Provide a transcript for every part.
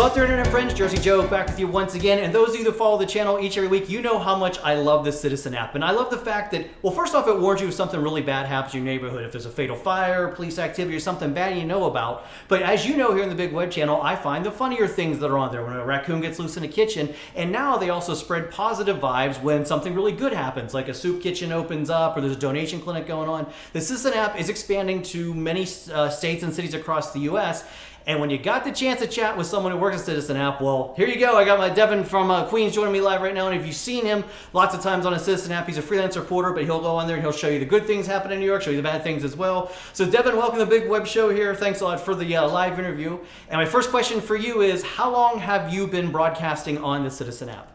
Hello out there, internet friends. Jersey Joe back with you once again. And those of you that follow the channel each and every week, you know how much I love this Citizen app. And I love the fact that, well, first off, it warns you if something really bad happens in your neighborhood. If there's a fatal fire, police activity, or something bad you know about. But as you know here in the Big Web channel, I find the funnier things that are on there. When a raccoon gets loose in a kitchen. And now they also spread positive vibes when something really good happens, like a soup kitchen opens up or there's a donation clinic going on. The Citizen app is expanding to many states and cities across the U.S. And when you got the chance to chat with someone who works at Citizen app, well, here you go. I got my Devin from Queens joining me live right now. And if you've seen him lots of times on a Citizen app, he's a freelance reporter, but he'll go on there and he'll show you the good things happen in New York, show you the bad things as well. So Devin, welcome to the Big Web Show here. Thanks a lot for the live interview. And my first question for you is, how long have you been broadcasting on the Citizen app?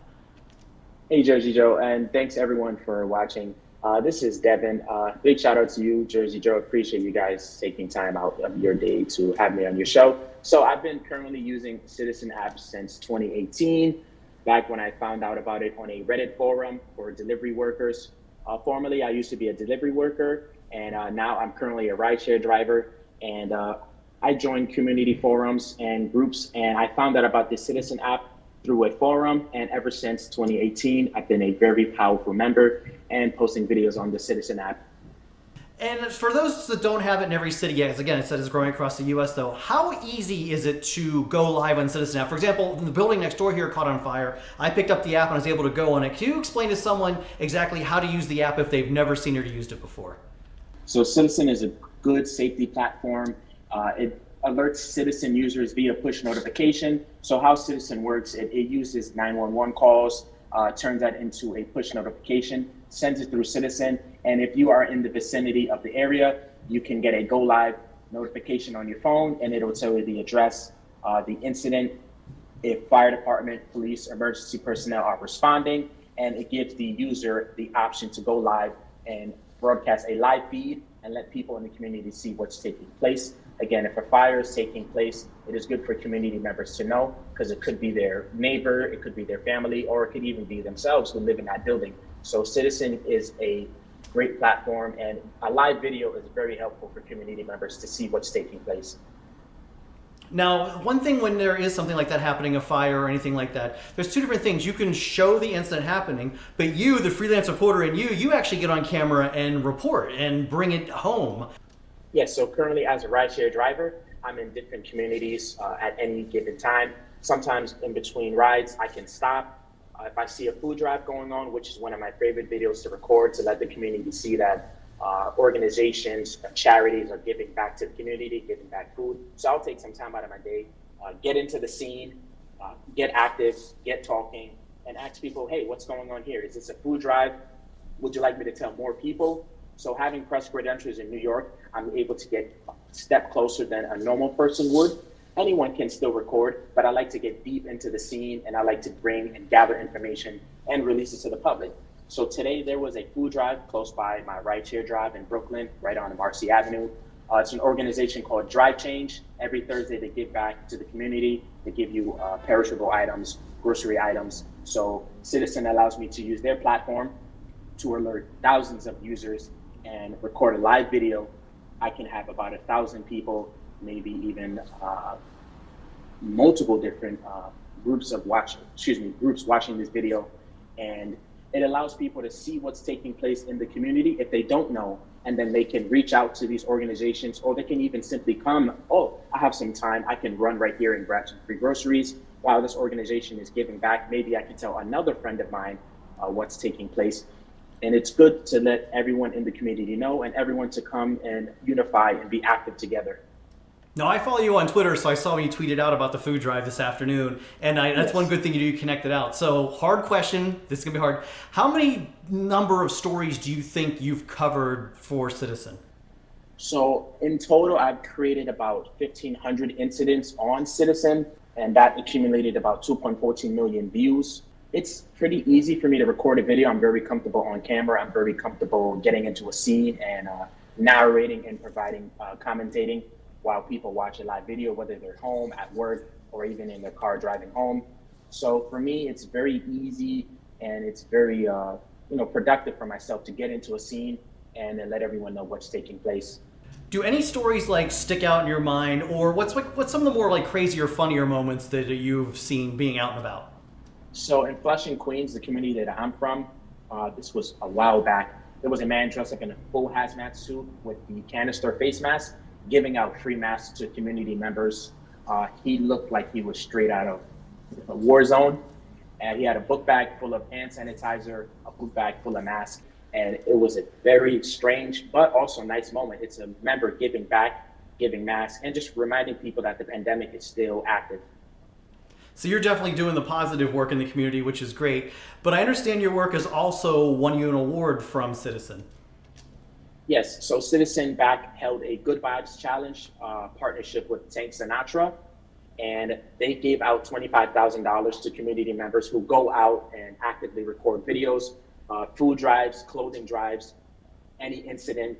Hey, Jersey Joe, and thanks everyone for watching. This is Devin. Big shout out to you, Jersey Joe. Appreciate you guys taking time out of your day to have me on your show. So I've been currently using Citizen app since 2018, back when I found out about it on a Reddit forum for delivery workers. Formerly, I used to be a delivery worker, and now I'm currently a rideshare driver. And I joined community forums and groups, and I found out about the Citizen app through a forum, and ever since 2018, I've been a very powerful member and posting videos on the Citizen app. And for those that don't have it in every city yet, as again, it said it's growing across the U.S. though, how easy is it to go live on Citizen app? For example, the building next door here caught on fire. I picked up the app and I was able to go on it. Can you explain to someone exactly how to use the app if they've never seen or used it before? So Citizen is a good safety platform. It alerts Citizen users via push notification. So how Citizen works, it uses 911 calls, turns that into a push notification, sends it through Citizen, and if you are in the vicinity of the area, you can get a go live notification on your phone, and it'll tell you the address, the incident, if fire department, police, emergency personnel are responding, and it gives the user the option to go live and broadcast a live feed and let people in the community see what's taking place. Again, if a fire is taking place, it is good for community members to know, because it could be their neighbor, it could be their family, or it could even be themselves who live in that building. So Citizen is a great platform, and a live video is very helpful for community members to see what's taking place. Now, one thing when there is something like that happening, a fire or anything like that, there's two different things. You can show the incident happening, but you, the freelance reporter, and you actually get on camera and report and bring it home. Yes, so currently as a rideshare driver, I'm in different communities at any given time. Sometimes in between rides, I can stop. If I see a food drive going on, which is one of my favorite videos to record to let the community see that organizations, charities are giving back to the community, giving back food. So I'll take some time out of my day, get into the scene, get active, get talking, and ask people, hey, what's going on here? Is this a food drive? Would you like me to tell more people? So having press credentials in New York, I'm able to get a step closer than a normal person would. Anyone can still record, but I like to get deep into the scene, and I like to bring and gather information and release it to the public. So today there was a food drive close by my rideshare drive in Brooklyn, right on Marcy Avenue. It's an organization called Drive Change. Every Thursday they give back to the community. They give you perishable items, grocery items. So Citizen allows me to use their platform to alert thousands of users and record a live video. I can have about 1,000 people, maybe even multiple different groups watching this video, and it allows people to see what's taking place in the community if they don't know, and then they can reach out to these organizations, or they can even simply come, oh, I have some time, I can run right here and grab some free groceries while this organization is giving back. Maybe I can tell another friend of mine what's taking place. And it's good to let everyone in the community know, and everyone to come and unify and be active together. Now, I follow you on Twitter, so I saw when you tweeted out about the food drive this afternoon, and that's one good thing you do, you connected out. So, hard question, this is going to be hard. How many number of stories do you think you've covered for Citizen? So, in total, I've created about 1,500 incidents on Citizen, and that accumulated about 2.14 million views. It's pretty easy for me to record a video. I'm very comfortable on camera. I'm very comfortable getting into a scene and narrating and providing commentating while people watch a live video, whether they're home, at work, or even in their car driving home. So for me, it's very easy, and it's very productive for myself to get into a scene and then let everyone know what's taking place. Do any stories like stick out in your mind, or what's some of the more like crazier, funnier moments that you've seen being out and about? So in Flushing, Queens, the community that I'm from, this was a while back. There was a man dressed up in a full hazmat suit with the canister face mask, giving out free masks to community members. He looked like he was straight out of a war zone, and he had a book bag full of hand sanitizer, a book bag full of masks, and it was a very strange but also nice moment. It's a member giving back, giving masks, and just reminding people that the pandemic is still active. So you're definitely doing the positive work in the community, which is great. But I understand your work has also won you an award from Citizen. Yes, so Citizen back held a Good Vibes Challenge partnership with Tank Sinatra, and they gave out $25,000 to community members who go out and actively record videos, food drives, clothing drives, any incident,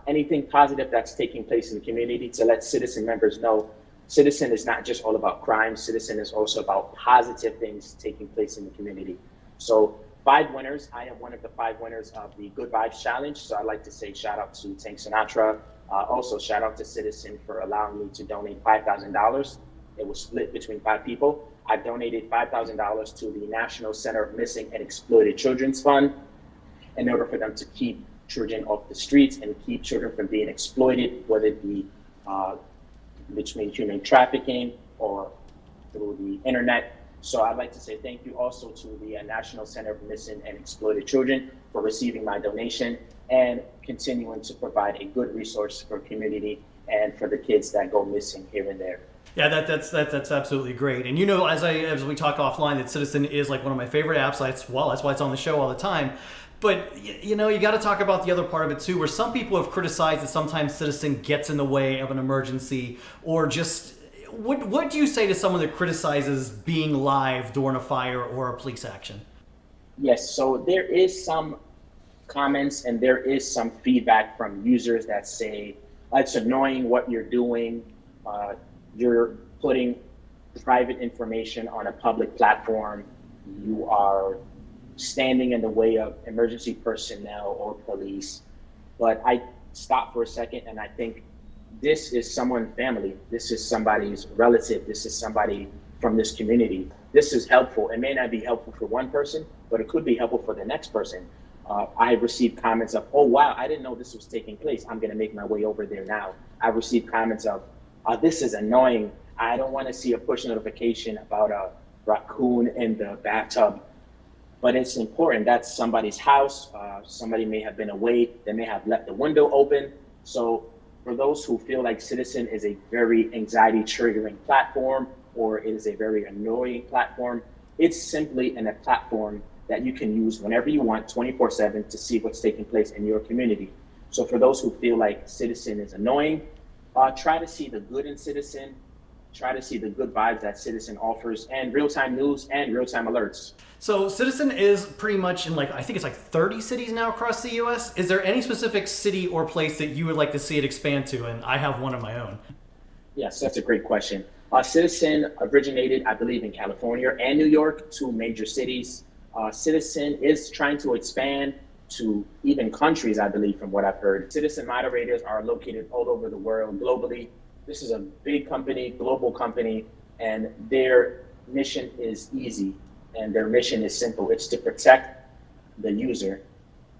anything positive that's taking place in the community to let Citizen members know Citizen is not just all about crime. Citizen is also about positive things taking place in the community. So 5 winners. I am one of the 5 winners of the Good Vibes Challenge. So I'd like to say shout out to Tank Sinatra. Also shout out to Citizen for allowing me to donate $5,000. It was split between 5 people. I've donated $5,000 to the National Center of Missing and Exploited Children's Fund in order for them to keep children off the streets and keep children from being exploited, whether it be between human trafficking or through the internet. So I'd like to say thank you also to the National Center of Missing and Exploited Children for receiving my donation and continuing to provide a good resource for community and for the kids that go missing here and there. Yeah, that's absolutely great. And you know, as we talk offline, that Citizen is like one of my favorite apps. That's why it's on the show all the time. But you know, you got to talk about the other part of it too, where some people have criticized that sometimes Citizen gets in the way of an emergency, or just what do you say to someone that criticizes being live during a fire or a police action? Yes, so there is some comments and there is some feedback from users that say it's annoying what you're doing. You're putting private information on a public platform. You are standing in the way of emergency personnel or police. But I stop for a second and I think this is someone's family. This is somebody's relative. This is somebody from this community. This is helpful. It may not be helpful for one person, but it could be helpful for the next person. I have received comments of, oh, wow, I didn't know this was taking place. I'm going to make my way over there now. I've received comments of, this is annoying. I don't want to see a push notification about a raccoon in the bathtub. But it's important. That's somebody's house. Somebody may have been away. They may have left the window open. So for those who feel like Citizen is a very anxiety triggering platform or it is a very annoying platform, it's simply a platform that you can use whenever you want, 24/7, to see what's taking place in your community. So for those who feel like Citizen is annoying, try to see the good in Citizen. Try to see the good vibes that Citizen offers and real-time news and real-time alerts. So Citizen is pretty much in I think it's like 30 cities now across the US. Is there any specific city or place that you would like to see it expand to? And I have one of my own. Yes, that's a great question. Citizen originated, I believe, in California and New York, 2 major cities. Citizen is trying to expand to even countries, I believe, from what I've heard. Citizen moderators are located all over the world, globally. This is a big company, global company, and their mission is easy and their mission is simple. It's to protect the user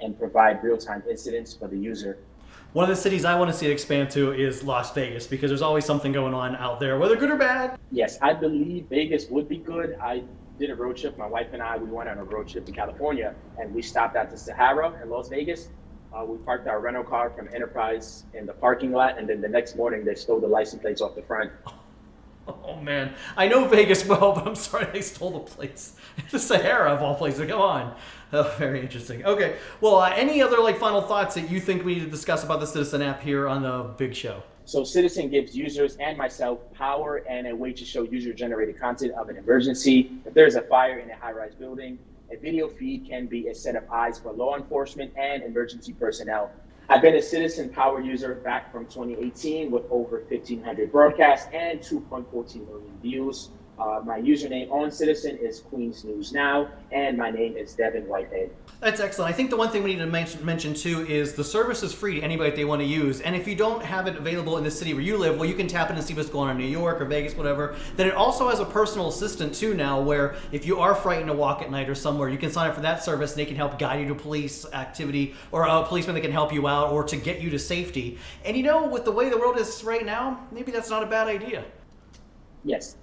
and provide real-time incidents for the user. One of the cities I want to see it expand to is Las Vegas, because there's always something going on out there, whether good or bad. Yes, I believe Vegas would be good. I did a road trip. My wife and I, we went on a road trip to California, and we stopped at the Sahara in Las Vegas. We parked our rental car from Enterprise in the parking lot, and then the next morning they stole the license plates off the front. Oh man, I know Vegas well, but I'm sorry they stole the place. The Sahara of all places. Come on. Oh, very interesting. Okay, well, any other final thoughts that you think we need to discuss about the Citizen app here on the big show? So Citizen gives users and myself power and a way to show user-generated content of an emergency. If there's a fire in a high-rise building, a video feed can be a set of eyes for law enforcement and emergency personnel. I've been a Citizen Power user back from 2018 with over 1,500 broadcasts and 2.14 million views. My username on Citizen is Queens News Now, and my name is Devin Whitehead. That's excellent. I think the one thing we need to mention too is the service is free to anybody that they want to use. And if you don't have it available in the city where you live, well, you can tap in and see what's going on in New York or Vegas, whatever. Then it also has a personal assistant too now, where if you are frightened to walk at night or somewhere, you can sign up for that service and they can help guide you to police activity or a policeman that can help you out or to get you to safety. And you know, with the way the world is right now, maybe that's not a bad idea. Yes.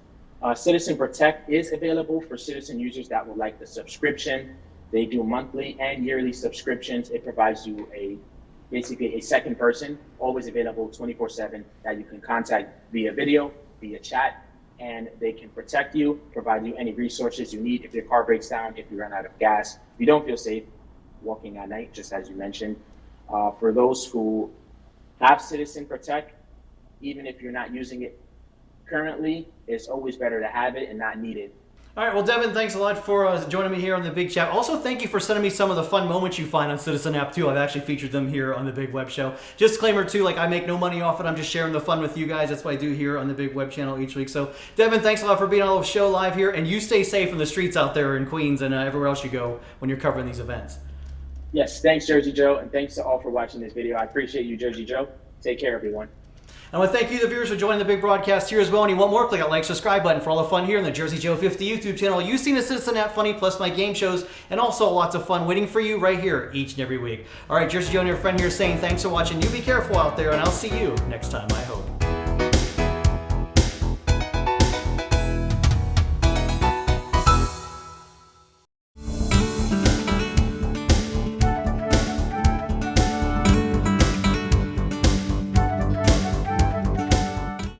Citizen Protect is available for citizen users that would like the subscription. They do monthly and yearly subscriptions. It provides you basically a second person, always available 24/7, that you can contact via video, via chat, and they can protect you, provide you any resources you need if your car breaks down, if you run out of gas, if you don't feel safe walking at night, just as you mentioned. For those who have Citizen Protect, even if you're not using it currently, it's always better to have it and not need it. All right, well, Devin, thanks a lot for joining me here on the Big Chat. Also, thank you for sending me some of the fun moments you find on Citizen App, too. I've actually featured them here on the Big Web Show. Disclaimer, too, like I make no money off it. I'm just sharing the fun with you guys. That's what I do here on the Big Web Channel each week. So, Devin, thanks a lot for being on the show live here, and you stay safe in the streets out there in Queens and everywhere else you go when you're covering these events. Yes, thanks, Jersey Joe, and thanks to all for watching this video. I appreciate you, Jersey Joe. Take care, everyone. I want to thank you, the viewers, for joining the big broadcast here as well. And you want more, click that like, subscribe button for all the fun here on the Jersey Joe 50 YouTube channel. You've seen the Citizen App Funny, plus my game shows, and also lots of fun waiting for you right here each and every week. All right, Jersey Joe and your friend here saying thanks for watching. You be careful out there, and I'll see you next time, I hope.